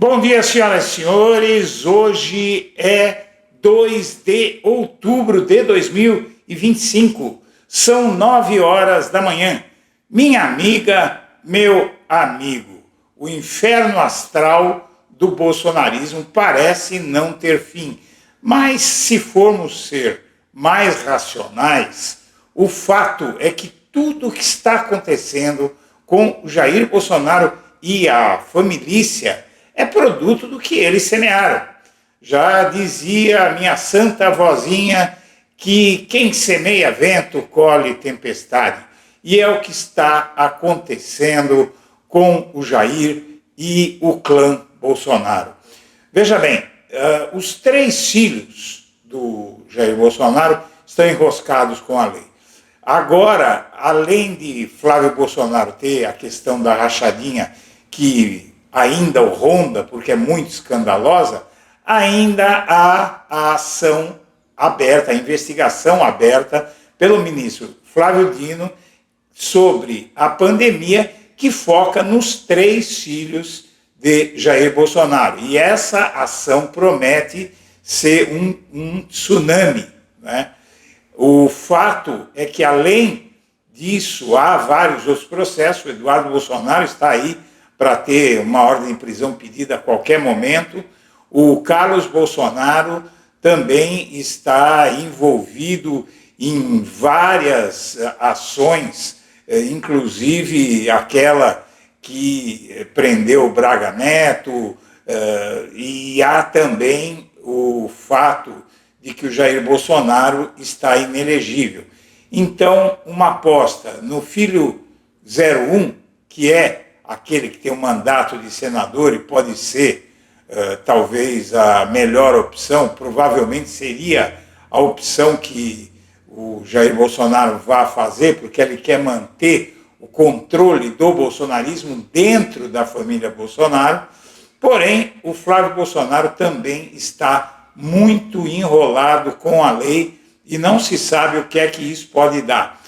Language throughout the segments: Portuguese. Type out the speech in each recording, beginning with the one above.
Bom dia, senhoras e senhores. Hoje é 2 de outubro de 2025. São 9 horas da manhã. Minha amiga, meu amigo, o inferno astral do bolsonarismo parece não ter fim. Mas se formos ser mais racionais, o fato é que tudo o que está acontecendo com o Jair Bolsonaro e a família é produto do que eles semearam. Já dizia a minha santa vozinha que quem semeia vento colhe tempestade. E é o que está acontecendo com o Jair e o clã Bolsonaro. Veja bem, os 3 filhos do Jair Bolsonaro estão enroscados com a lei. Agora, além de Flávio Bolsonaro ter a questão da rachadinha que ainda o ronda, porque é muito escandalosa, ainda há a ação aberta, a investigação aberta pelo ministro Flávio Dino sobre a pandemia, que foca nos 3 filhos de Jair Bolsonaro. E essa ação promete ser um tsunami, né? O fato é que, além disso, há vários outros processos. O Eduardo Bolsonaro está aí para ter uma ordem de prisão pedida a qualquer momento. O Carlos Bolsonaro também está envolvido em várias ações, inclusive aquela que prendeu o Braga Neto, e há também o fato de que o Jair Bolsonaro está inelegível. Então, uma aposta no filho 01, que é aquele que tem um mandato de senador e pode ser talvez a melhor opção, provavelmente seria a opção que o Jair Bolsonaro vai fazer, porque ele quer manter o controle do bolsonarismo dentro da família Bolsonaro. Porém, o Flávio Bolsonaro também está muito enrolado com a lei e não se sabe o que é que isso pode dar.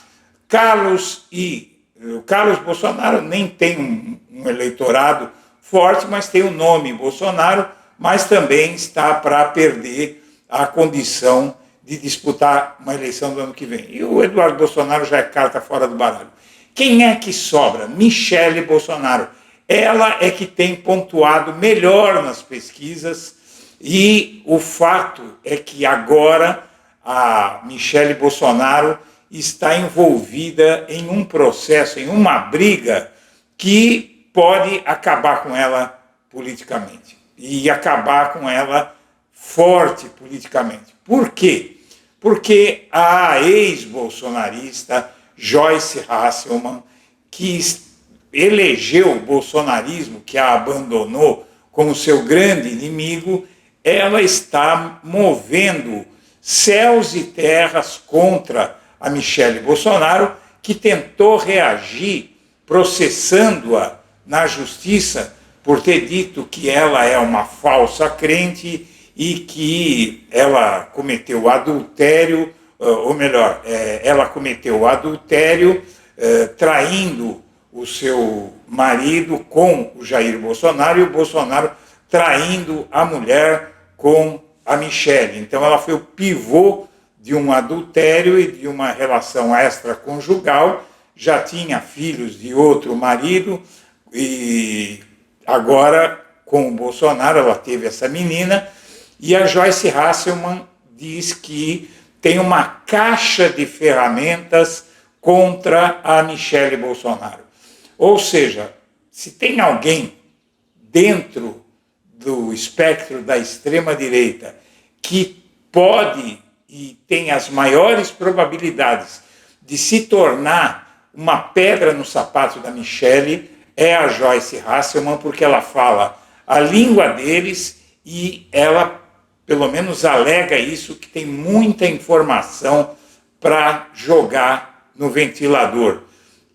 O Carlos Bolsonaro nem tem um eleitorado forte, mas tem o nome Bolsonaro, mas também está para perder a condição de disputar uma eleição do ano que vem. E o Eduardo Bolsonaro já é carta fora do baralho. Quem é que sobra? Michele Bolsonaro. Ela é que tem pontuado melhor nas pesquisas, e o fato é que agora a Michele Bolsonaro está envolvida em um processo, em uma briga que pode acabar com ela politicamente e acabar com ela forte politicamente. Por quê? Porque a ex-bolsonarista Joyce Hasselman, que elegeu o bolsonarismo, que a abandonou como seu grande inimigo, ela está movendo céus e terras contra a Michele Bolsonaro, que tentou reagir processando-a na justiça por ter dito que ela é uma falsa crente e que ela cometeu adultério, ou melhor, ela cometeu adultério traindo o seu marido com o Jair Bolsonaro e o Bolsonaro traindo a mulher com a Michele. Então ela foi o pivô de um adultério e de uma relação extraconjugal, já tinha filhos de outro marido e agora com o Bolsonaro ela teve essa menina, e a Joyce Hasselman diz que tem uma caixa de ferramentas contra a Michele Bolsonaro. Ou seja, se tem alguém dentro do espectro da extrema-direita que pode e tem as maiores probabilidades de se tornar uma pedra no sapato da Michele, é a Joyce Hasselman, porque ela fala a língua deles e ela, pelo menos, alega isso, que tem muita informação para jogar no ventilador.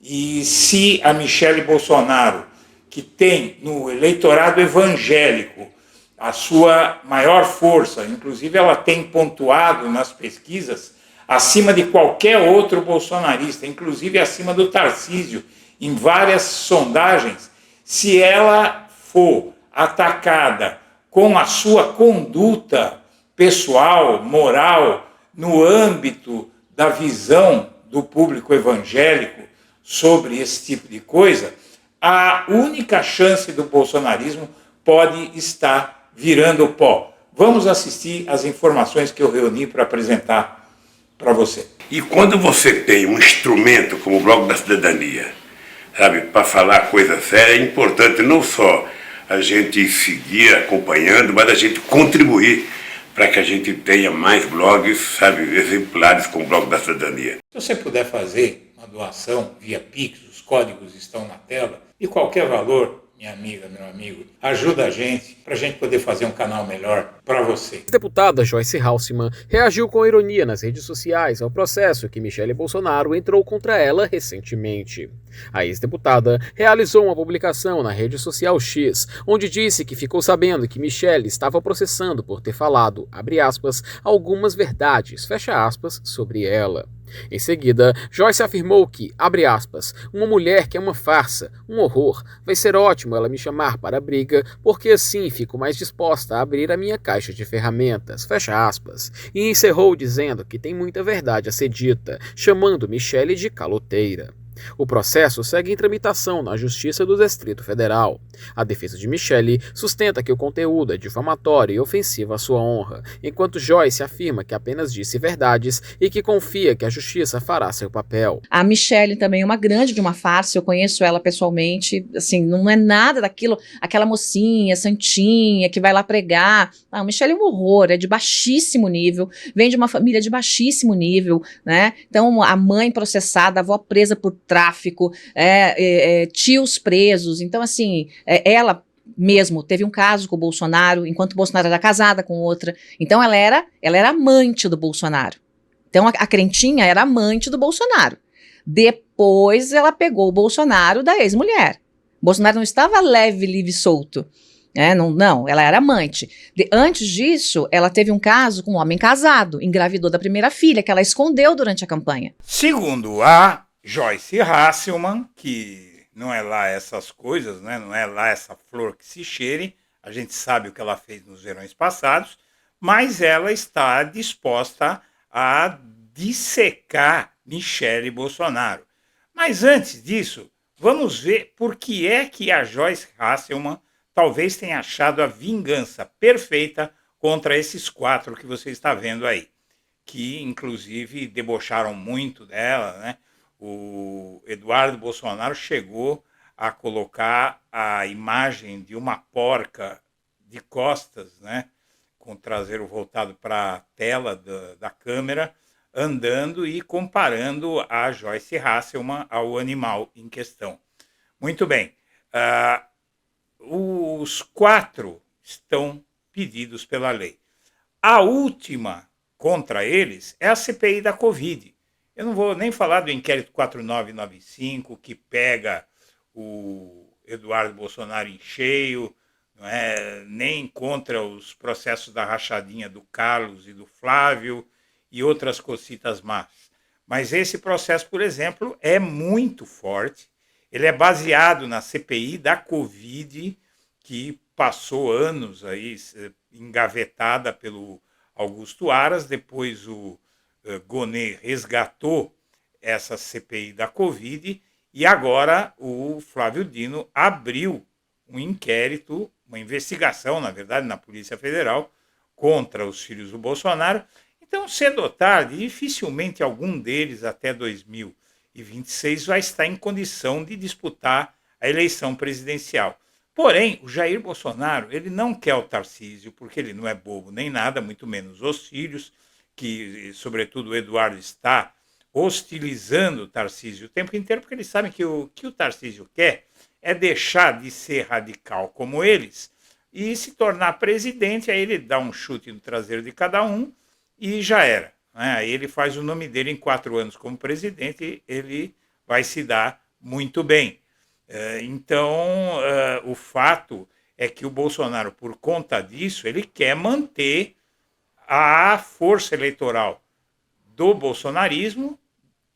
E se a Michele Bolsonaro, que tem no eleitorado evangélico a sua maior força, inclusive ela tem pontuado nas pesquisas acima de qualquer outro bolsonarista, inclusive acima do Tarcísio, em várias sondagens, se ela for atacada com a sua conduta pessoal, moral, no âmbito da visão do público evangélico sobre esse tipo de coisa, a única chance do bolsonarismo pode estar virando pó. Vamos assistir às informações que eu reuni para apresentar para você. E quando você tem um instrumento como o Bloco da Cidadania, sabe, para falar coisa séria, é importante não só a gente seguir acompanhando, mas a gente contribuir para que a gente tenha mais blogs, sabe, exemplares com o Bloco da Cidadania. Se você puder fazer uma doação via Pix, os códigos estão na tela, e qualquer valor, minha amiga, meu amigo, ajuda a gente para a gente poder fazer um canal melhor para você. A deputada Joyce Hasselmann reagiu com ironia nas redes sociais ao processo que Michele Bolsonaro entrou contra ela recentemente. A ex-deputada realizou uma publicação na rede social X, onde disse que ficou sabendo que Michele estava processando por ter falado, abre aspas, algumas verdades, fecha aspas, sobre ela. Em seguida, Joyce afirmou que, abre aspas, uma mulher que é uma farsa, um horror, vai ser ótimo ela me chamar para a briga, porque assim fico mais disposta a abrir a minha caixa de ferramentas, fecha aspas, e encerrou dizendo que tem muita verdade a ser dita, chamando Michele de caloteira. O processo segue em tramitação na Justiça do Distrito Federal. A defesa de Michele sustenta que o conteúdo é difamatório e ofensivo à sua honra, enquanto Joyce afirma que apenas disse verdades e que confia que a Justiça fará seu papel. A Michele também é uma grande de uma farsa, eu conheço ela pessoalmente, assim, não é nada daquilo, aquela mocinha, santinha, que vai lá pregar. Não, Michele é um horror, é de baixíssimo nível, vem de uma família de baixíssimo nível, né? Então, a mãe processada, a avó presa por tráfico, tios presos. Então, assim, ela mesmo teve um caso com o Bolsonaro, enquanto o Bolsonaro era casada com outra. Então, ela era amante do Bolsonaro. Então, a crentinha era amante do Bolsonaro. Depois, ela pegou o Bolsonaro da ex-mulher. Bolsonaro não estava leve, livre e solto. Não, ela era amante. Antes disso, ela teve um caso com um homem casado, engravidou da primeira filha, que ela escondeu durante a campanha. Segundo a Joyce Hasselmann, que não é lá essas coisas, né? Não é lá essa flor que se cheire, a gente sabe o que ela fez nos verões passados, mas ela está disposta a dissecar Michele Bolsonaro. Mas antes disso, vamos ver por que é que a Joyce Hasselmann talvez tenha achado a vingança perfeita contra esses 4 que você está vendo aí, que inclusive debocharam muito dela, né? O Eduardo Bolsonaro chegou a colocar a imagem de uma porca de costas, né, com o traseiro voltado para a tela da câmera, andando e comparando a Joyce Hasselmann ao animal em questão. Muito bem. Os 4 estão pedidos pela lei. A última contra eles é a CPI da Covid. Eu não vou nem falar do inquérito 4995, que pega o Eduardo Bolsonaro em cheio, não é? Nem contra os processos da rachadinha do Carlos e do Flávio e outras cocitas más. Mas esse processo, por exemplo, é muito forte. Ele é baseado na CPI da Covid, que passou anos aí engavetada pelo Augusto Aras, depois o Gonê resgatou essa CPI da Covid e agora o Flávio Dino abriu um inquérito, uma investigação, na verdade, na Polícia Federal contra os filhos do Bolsonaro. Então, cedo ou tarde, dificilmente algum deles até 2026 vai estar em condição de disputar a eleição presidencial. Porém, o Jair Bolsonaro, ele não quer o Tarcísio, porque ele não é bobo nem nada, muito menos os filhos, que, sobretudo, o Eduardo está hostilizando o Tarcísio o tempo inteiro, porque eles sabem que o Tarcísio quer é deixar de ser radical como eles e se tornar presidente. Aí ele dá um chute no traseiro de cada um e já era, né? Aí ele faz o nome dele em 4 anos como presidente, ele vai se dar muito bem. Então, o fato é que o Bolsonaro, por conta disso, ele quer manter a força eleitoral do bolsonarismo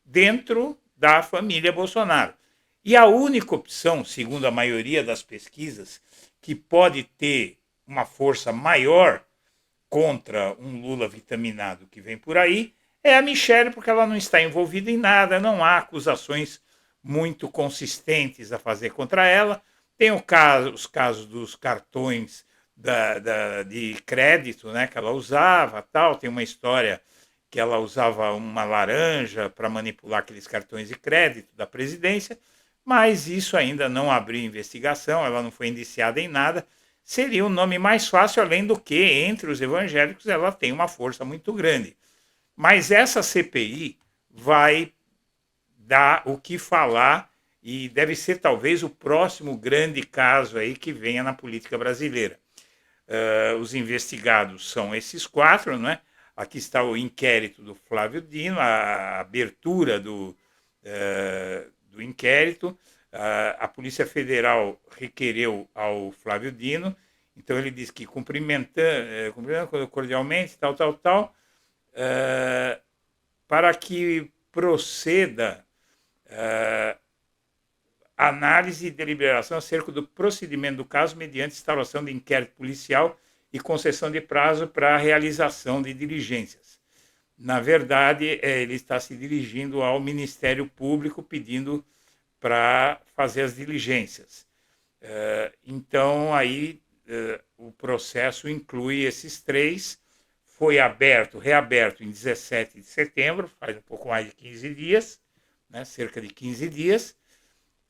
dentro da família Bolsonaro. E a única opção, segundo a maioria das pesquisas, que pode ter uma força maior contra um Lula vitaminado que vem por aí, é a Michelle, porque ela não está envolvida em nada, não há acusações muito consistentes a fazer contra ela. Tem os casos dos cartões de crédito, né, que ela usava, tal. Tem uma história que ela usava uma laranja para manipular aqueles cartões de crédito da presidência, mas isso ainda não abriu investigação, ela não foi indiciada em nada. Seria um nome mais fácil, além do que, entre os evangélicos, ela tem uma força muito grande. Mas essa CPI vai dar o que falar e deve ser talvez o próximo grande caso aí que venha na política brasileira. Os investigados são esses 4, não é? Aqui está o inquérito do Flávio Dino, a abertura do inquérito. A Polícia Federal requereu ao Flávio Dino, então ele diz que cumprimentando cordialmente, tal, para que proceda análise e deliberação acerca do procedimento do caso mediante instauração de inquérito policial e concessão de prazo para a realização de diligências. Na verdade, ele está se dirigindo ao Ministério Público pedindo para fazer as diligências. Então, aí, o processo inclui esses 3, foi reaberto em 17 de setembro, faz um pouco mais de 15 dias, né, cerca de 15 dias,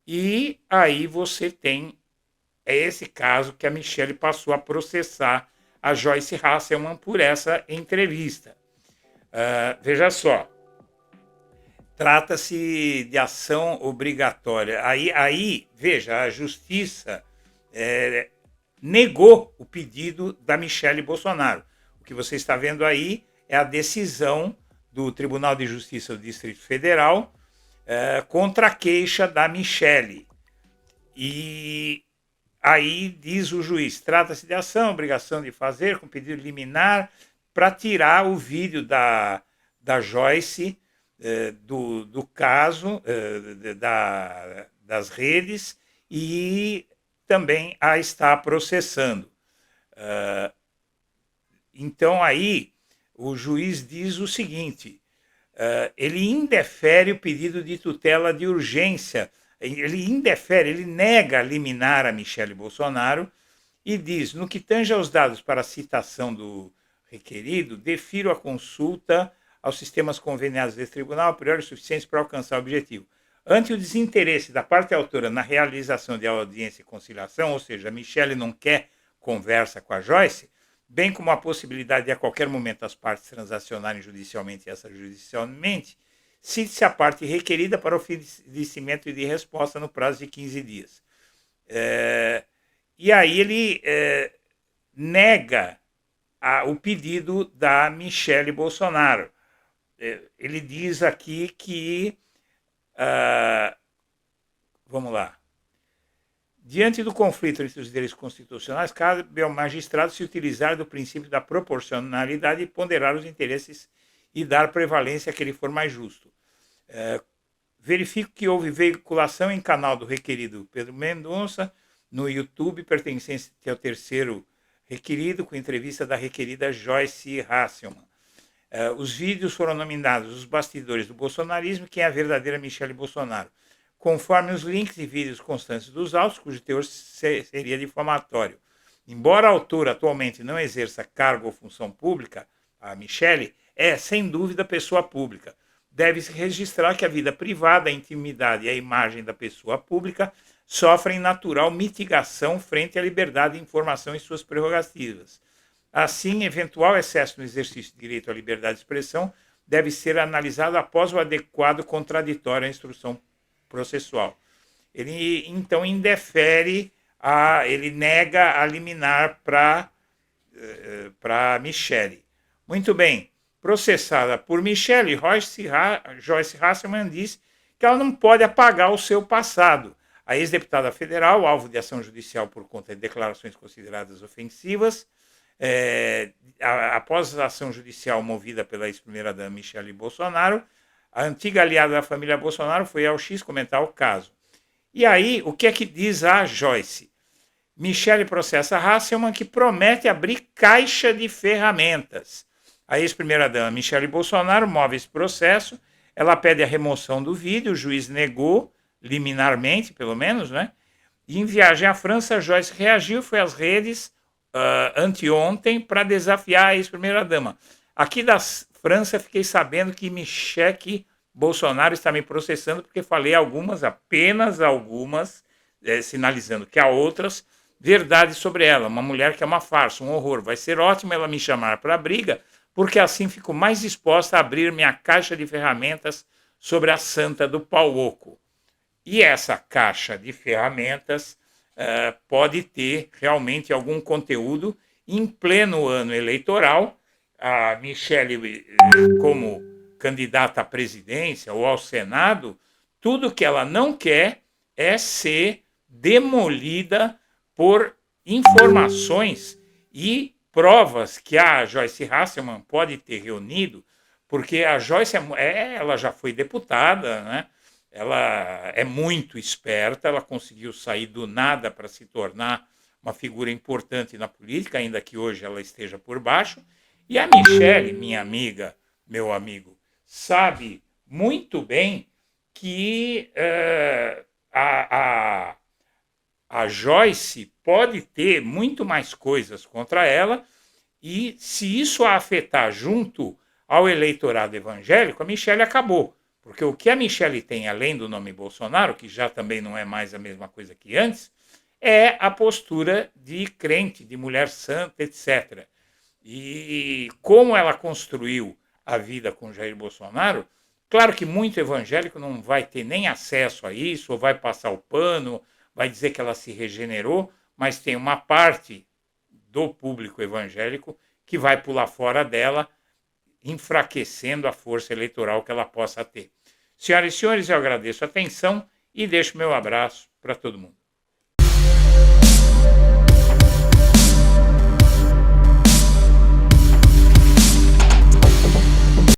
e aí você tem esse caso que a Michelle passou a processar a Joyce Hasselman por essa entrevista. Veja só, trata-se de ação obrigatória. Aí, veja, a Justiça negou o pedido da Michelle Bolsonaro. O que você está vendo aí é a decisão do Tribunal de Justiça do Distrito Federal contra a queixa da Michelle. E aí diz o juiz, trata-se de ação, obrigação de fazer, com pedido liminar, para tirar o vídeo da Joyce do caso, das redes, e também a está processando. Então aí o juiz diz o seguinte, ele indefere o pedido de tutela de urgência, ele nega liminar a Michelle Bolsonaro e diz, no que tange aos dados para a citação do requerido, defiro a consulta aos sistemas conveniados desse tribunal a priori suficientes para alcançar o objetivo. Ante o desinteresse da parte autora na realização de audiência e conciliação, ou seja, a Michelle não quer conversa com a Joyce, bem como a possibilidade de a qualquer momento as partes transacionarem judicialmente e extrajudicialmente, cite-se a parte requerida para oferecimento de resposta no prazo de 15 dias. E aí ele nega o pedido da Michelle Bolsonaro. Ele diz aqui que, vamos lá, diante do conflito entre os direitos constitucionais, cabe ao magistrado se utilizar do princípio da proporcionalidade e ponderar os interesses e dar prevalência àquele for mais justo. Verifico que houve veiculação em canal do requerido Pedro Mendonça, no YouTube, pertencente ao terceiro requerido, com entrevista da requerida Joyce Hasselman. Os vídeos foram nominados Os Bastidores do Bolsonarismo, quem é a verdadeira Michelle Bolsonaro, conforme os links e vídeos constantes dos autos, cujo teor seria difamatório. Embora a autora atualmente não exerça cargo ou função pública, a Michelle é, sem dúvida, pessoa pública. Deve-se registrar que a vida privada, a intimidade e a imagem da pessoa pública sofrem natural mitigação frente à liberdade de informação e suas prerrogativas. Assim, eventual excesso no exercício do direito à liberdade de expressão deve ser analisado após o adequado contraditório à instrução processual. Ele, então, ele nega a liminar para Michelle. Muito bem. Processada por Michelle, Joyce Hasselman diz que ela não pode apagar o seu passado. A ex-deputada federal, alvo de ação judicial por conta de declarações consideradas ofensivas, após a ação judicial movida pela ex-primeira-dama Michelle Bolsonaro, a antiga aliada da família Bolsonaro foi ao X comentar o caso. E aí, o que é que diz a Joyce? Michele processa Hasselmann, que promete abrir caixa de ferramentas. A ex-primeira-dama Michele Bolsonaro move esse processo, ela pede a remoção do vídeo, o juiz negou, liminarmente, pelo menos, né? E em viagem à França, Joyce reagiu, foi às redes anteontem para desafiar a ex-primeira-dama. Aqui da França, fiquei sabendo que Michele Bolsonaro está me processando porque falei algumas, apenas algumas, sinalizando que há outras, verdades sobre ela. Uma mulher que é uma farsa, um horror. Vai ser ótimo ela me chamar para a briga, porque assim fico mais disposta a abrir minha caixa de ferramentas sobre a santa do pau oco. E essa caixa de ferramentas pode ter realmente algum conteúdo em pleno ano eleitoral. A Michele, como candidata à presidência ou ao Senado, tudo que ela não quer é ser demolida por informações e provas que a Joyce Hasselmann pode ter reunido, porque a Joyce ela já foi deputada, né? Ela é muito esperta, ela conseguiu sair do nada para se tornar uma figura importante na política, ainda que hoje ela esteja por baixo. E a Michele, minha amiga, meu amigo, sabe muito bem que a Joyce pode ter muito mais coisas contra ela, e se isso a afetar junto ao eleitorado evangélico, a Michele acabou. Porque o que a Michele tem, além do nome Bolsonaro, que já também não é mais a mesma coisa que antes, é a postura de crente, de mulher santa, etc. E como ela construiu a vida com Jair Bolsonaro, claro que muito evangélico não vai ter nem acesso a isso, ou vai passar o pano, vai dizer que ela se regenerou, mas tem uma parte do público evangélico que vai pular fora dela, enfraquecendo a força eleitoral que ela possa ter. Senhoras e senhores, eu agradeço a atenção e deixo meu abraço para todo mundo.